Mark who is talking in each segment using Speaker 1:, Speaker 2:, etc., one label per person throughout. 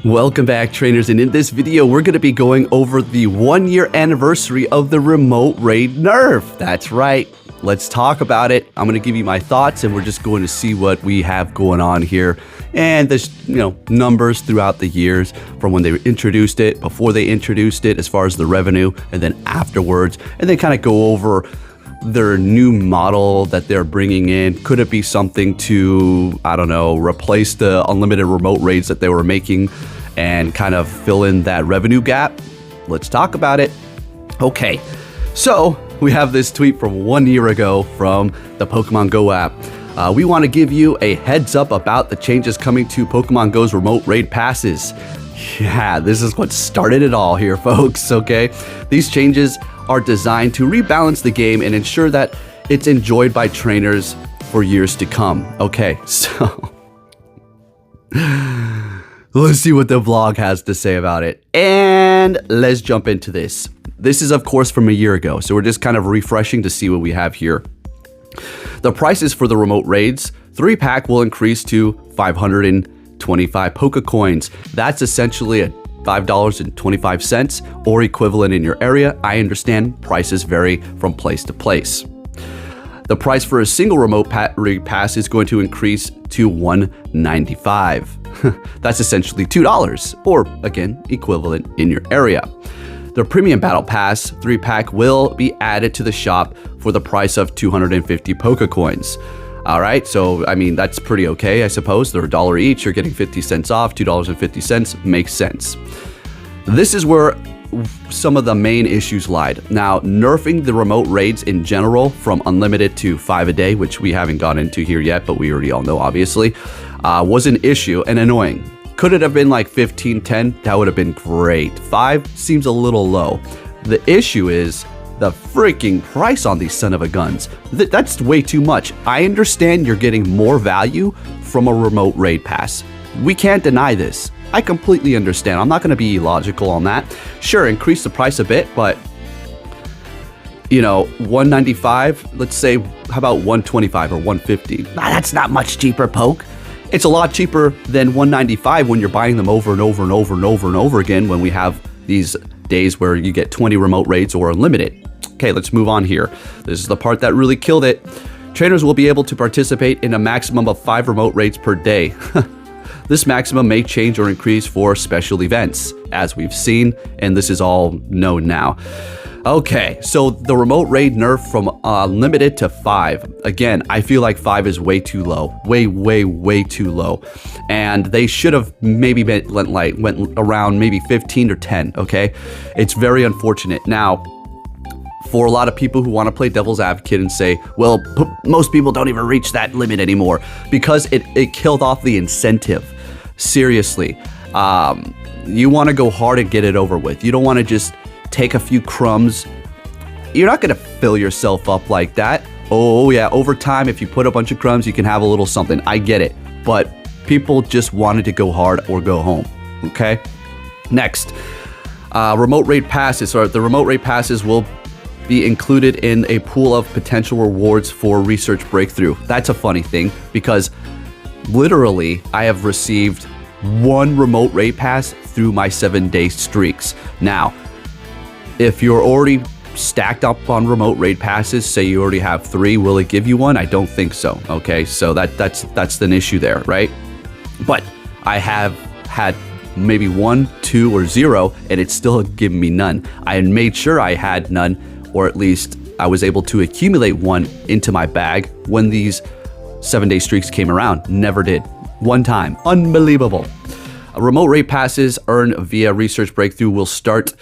Speaker 1: Welcome back, trainers, and in this video we're going to be going over the 1-year anniversary of the remote raid nerf. That's right, let's talk about it. I'm going to give you my thoughts and we're just going to see what we have going on here, and there's numbers throughout the years from when they introduced it, before they introduced it, as far as the revenue, and then afterwards, and then kind of go over their new model that they're bringing in. Could it be something to, I don't know, replace the unlimited remote raids that they were making and kind of fill in that revenue gap? Let's talk about it. Okay, so we have this tweet from 1 year ago from the Pokemon Go app. We want to give you a heads up about the changes coming to Pokemon Go's remote raid passes. Yeah, this is what started it all here, folks, okay? These changes are designed to rebalance the game and ensure that it's enjoyed by trainers for years to come. Okay, so let's see what the vlog has to say about it. And let's jump into this. This is, of course, from a year ago, so we're just kind of refreshing to see what we have here. The prices for the remote raids, 3-pack will increase to 525 Pokecoins. That's essentially a $5.25 or equivalent in your area. I understand prices vary from place to place. The price for a single remote raid pass is going to increase to $195. That's essentially $2, or again, equivalent in your area. The premium battle pass 3-pack will be added to the shop for the price of 250 Pokecoins. All right, so I mean, that's pretty okay, I suppose. They're $1 each, you're getting 50 cents off, $2.50 makes sense. This is where some of the main issues lied. Now, nerfing the remote raids in general from unlimited to 5 a day, which we haven't gone into here yet, but we already all know, obviously, was an issue and annoying. Could it have been like 15, 10? That would have been great. 5 seems a little low. The issue is the freaking price on these son of a guns. That's way too much. I understand you're getting more value from a remote raid pass. We can't deny this. I completely understand. I'm not going to be illogical on that. Sure, increase the price a bit, but $195, let's say, how about $125 or $150? That's not much cheaper, Poke. It's a lot cheaper than $195 when you're buying them over and over and over and over and over again, when we have these days where you get 20 remote raids or unlimited. Okay, let's move on here. This is the part that really killed it. Trainers will be able to participate in a maximum of 5 remote raids per day. This maximum may change or increase for special events, as we've seen, and this is all known now. Okay, so the remote raid nerf from limited to 5. Again, I feel like 5 is way too low. Way too low. And they should have maybe went around maybe 15 or 10, okay? It's very unfortunate. Now, for a lot of people who want to play devil's advocate and say, well, most people don't even reach that limit anymore, because it killed off the incentive. Seriously. You want to go hard and get it over with. You don't want to just take a few crumbs. You're not going to fill yourself up like that. Oh yeah, over time, if you put a bunch of crumbs, you can have a little something. I get it. But people just wanted to go hard or go home. Okay? Next, remote raid passes. Or the remote raid passes will be included in a pool of potential rewards for research breakthrough. That's a funny thing, because literally I have received 1 remote raid pass through my 7-day streaks. Now, if you're already stacked up on remote raid passes, say you already have 3, will it give you 1? I don't think so. Okay, so that's an issue there, right? But I have had maybe 1, 2, or 0, and it's still giving me none. I had made sure I had none, or at least I was able to accumulate 1 into my bag when these 7-day streaks came around. Never did. 1 time. Unbelievable. Remote raid passes earned via research breakthrough will start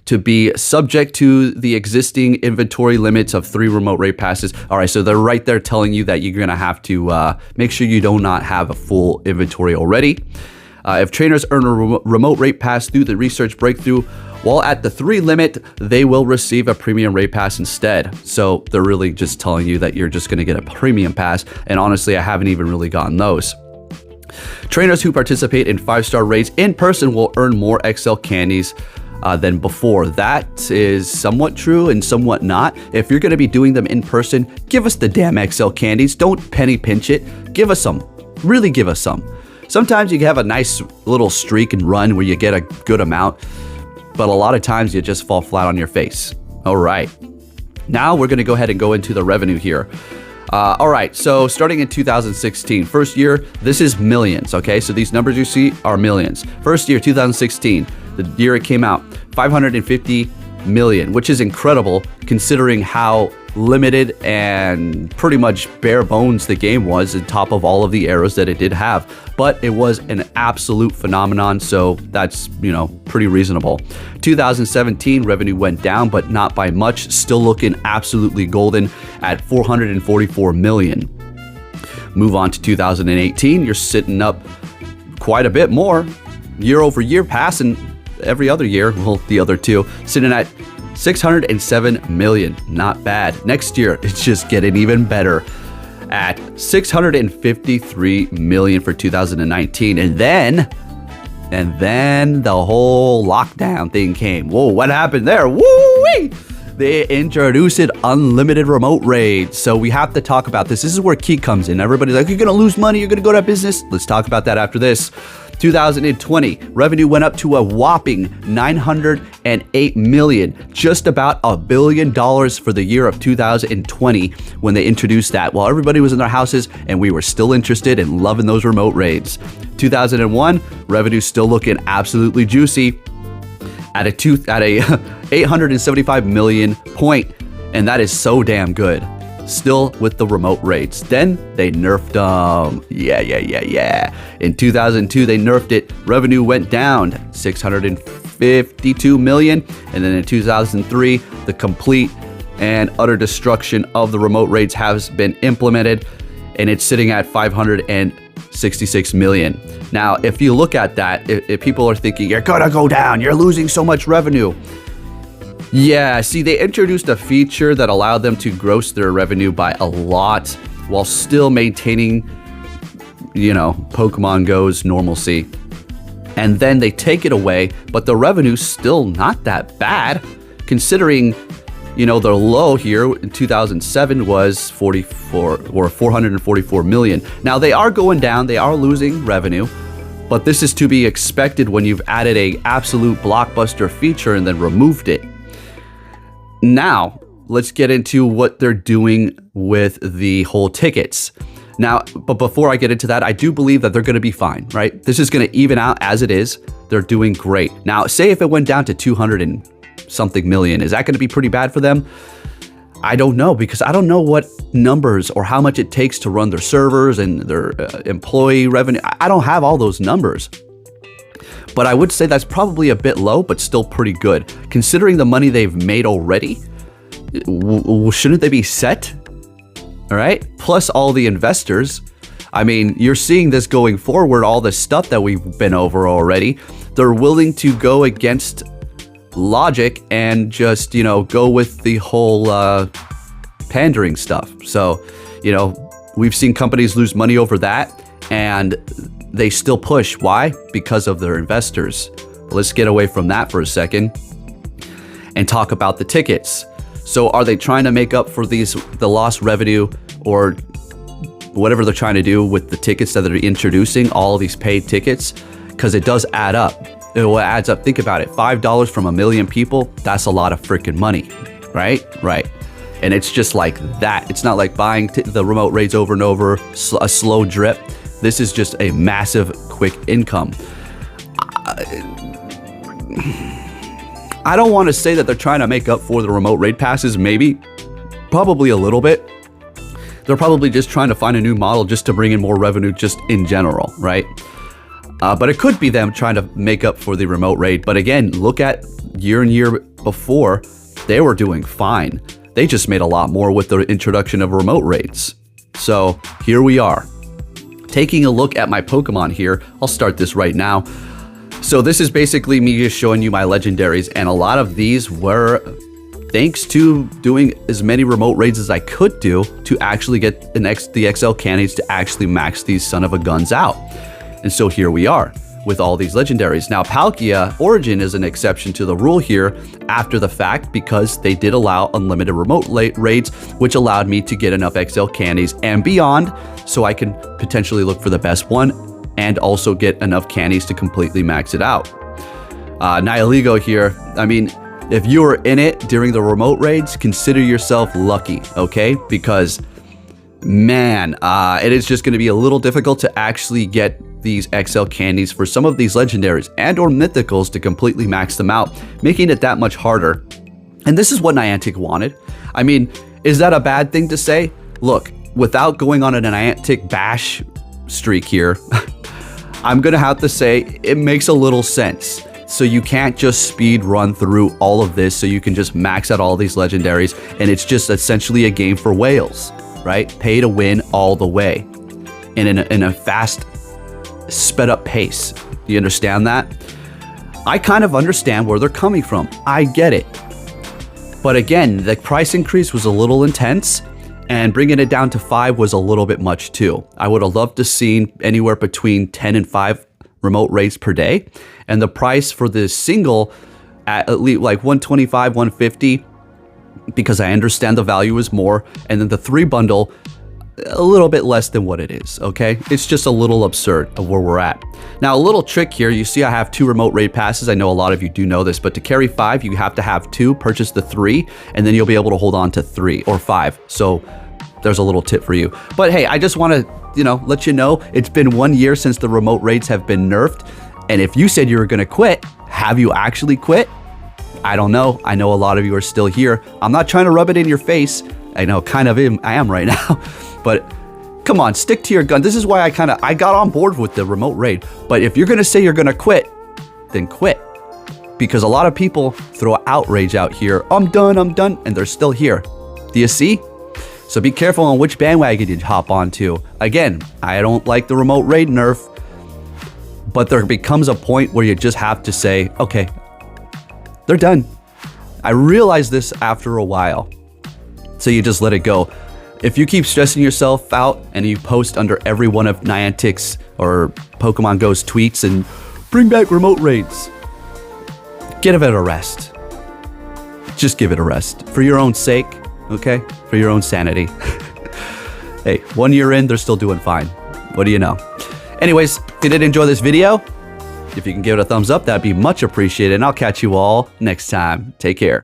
Speaker 1: to be subject to the existing inventory limits of 3 remote raid passes. All right, so they're right there telling you that you're going to have to make sure you do not have a full inventory already. If trainers earn a remote raid pass through the research breakthrough, while at the 3 limit, they will receive a premium raid pass instead. So they're really just telling you that you're just going to get a premium pass. And honestly, I haven't even really gotten those. Trainers who participate in 5-star raids in person will earn more XL candies than before. That is somewhat true and somewhat not. If you're going to be doing them in person, give us the damn XL candies. Don't penny pinch it. Give us some. Really give us some. Sometimes you have a nice little streak and run where you get a good amount, but a lot of times you just fall flat on your face. All right. Now we're going to go ahead and go into the revenue here. All right, so starting in 2016, first year, this is millions, okay? So these numbers you see are millions. First year, 2016, the year it came out, 550 million, which is incredible considering how limited and pretty much bare bones the game was on top of all of the errors that it did have. But it was an absolute phenomenon, so that's, pretty reasonable. 2017 revenue went down, but not by much, still looking absolutely golden at 444 million. Move on to 2018, you're sitting up quite a bit more, year over year, passing every other year, well, the other two, sitting at 607 million, not bad. Next year, it's just getting even better at 653 million for 2019. And then the whole lockdown thing came. Whoa, what happened there? Woo-wee! They introduced unlimited remote raids. So we have to talk about this. This is where Key comes in. Everybody's like, you're going to lose money. You're going to go out of business. Let's talk about that after this. 2020, revenue went up to a whopping 908 million, just about $1 billion for the year of 2020 when they introduced that, while everybody was in their houses and we were still interested in loving those remote raids. 2001, revenue still looking absolutely juicy at a 875 million point, and that is so damn good. Still with the remote raids. Then they nerfed them. Yeah. In 2002, they nerfed it. Revenue went down 652 million. And then in 2003, the complete and utter destruction of the remote raids has been implemented, and it's sitting at 566 million. Now, if you look at that, if people are thinking, you're gonna go down, you're losing so much revenue. Yeah, see, they introduced a feature that allowed them to gross their revenue by a lot while still maintaining, Pokemon Go's normalcy. And then they take it away, but the revenue's still not that bad, considering, the low here in 2007 was 444 million. Now, they are going down, they are losing revenue, but this is to be expected when you've added a absolute blockbuster feature and then removed it. Now, let's get into what they're doing with the whole tickets. Now, but before I get into that, I do believe that they're going to be fine, right? This is going to even out as it is. They're doing great. Now, say if it went down to 200 and something million, is that going to be pretty bad for them? I don't know, because I don't know what numbers or how much it takes to run their servers and their employee revenue. I don't have all those numbers. But I would say that's probably a bit low, but still pretty good. Considering the money they've made already, shouldn't they be set? All right. Plus all the investors. I mean, you're seeing this going forward, all the stuff that we've been over already. They're willing to go against logic and just, go with the whole pandering stuff. So, we've seen companies lose money over that, and they still push. Why? Because of their investors. Let's get away from that for a second and talk about the tickets. So are they trying to make up for the lost revenue or whatever they're trying to do with the tickets that they're introducing, all these paid tickets? Because it does add up. It adds up. Think about it. $5 from 1 million people, that's a lot of freaking money, right? Right. And it's just like that. It's not like buying the remote raids over and over, a slow drip. This is just a massive, quick income. I don't want to say that they're trying to make up for the remote raid passes. Maybe, probably a little bit. They're probably just trying to find a new model just to bring in more revenue just in general, right? But it could be them trying to make up for the remote raid. But again, look at year and year before, they were doing fine. They just made a lot more with the introduction of remote raids. So here we are. Taking a look at my Pokemon here, I'll start this right now. So this is basically me just showing you my legendaries, and a lot of these were thanks to doing as many remote raids as I could do to actually get the XL candies to actually max these son of a guns out. And so here we are with all these legendaries. Now, Palkia Origin is an exception to the rule here after the fact, because they did allow unlimited remote raids, which allowed me to get enough XL candies and beyond so I can potentially look for the best one and also get enough candies to completely max it out. Nihiligo here, I mean, if you were in it during the remote raids, consider yourself lucky, okay? Because, man, it is just going to be a little difficult to actually get these XL candies for some of these legendaries and or mythicals to completely max them out, making it that much harder. And this is what Niantic wanted. I mean, is that a bad thing to say? Look, without going on a Niantic bash streak here, I'm gonna have to say it makes a little sense. So you can't just speed run through all of this so you can just max out all these legendaries and it's just essentially a game for whales, right? Pay to win all the way and in a fast, sped up pace. Do you understand that? I kind of understand where they're coming from. I get it. But again, the price increase was a little intense and bringing it down to 5 was a little bit much too. I would have loved to seen anywhere between 10 and 5 remote raids per day. And the price for the single at least like 125, 150, because I understand the value is more. And then the 3 bundle, a little bit less than what it is, okay? It's just a little absurd of where we're at. Now, a little trick here, you see I have 2 remote raid passes. I know a lot of you do know this, but to carry 5, you have to have 2, purchase the 3, and then you'll be able to hold on to 3 or 5. So there's a little tip for you. But hey, I just want to, let you know, it's been 1 year since the remote raids have been nerfed. And if you said you were going to quit, have you actually quit? I don't know. I know a lot of you are still here. I'm not trying to rub it in your face. I know kind of I am right now. But come on, stick to your gun. This is why I got on board with the remote raid. But if you're going to say you're going to quit, then quit. Because a lot of people throw outrage out here. I'm done, and they're still here. Do you see? So be careful on which bandwagon you hop onto. Again, I don't like the remote raid nerf, but there becomes a point where you just have to say, okay, they're done. I realized this after a while. So you just let it go. If you keep stressing yourself out and you post under every one of Niantic's or Pokemon Go's tweets and bring back remote raids, give it a rest. Just give it a rest for your own sake, okay? For your own sanity. Hey, 1 year in, they're still doing fine. What do you know? Anyways, if you did enjoy this video, if you can give it a thumbs up, that'd be much appreciated. And I'll catch you all next time. Take care.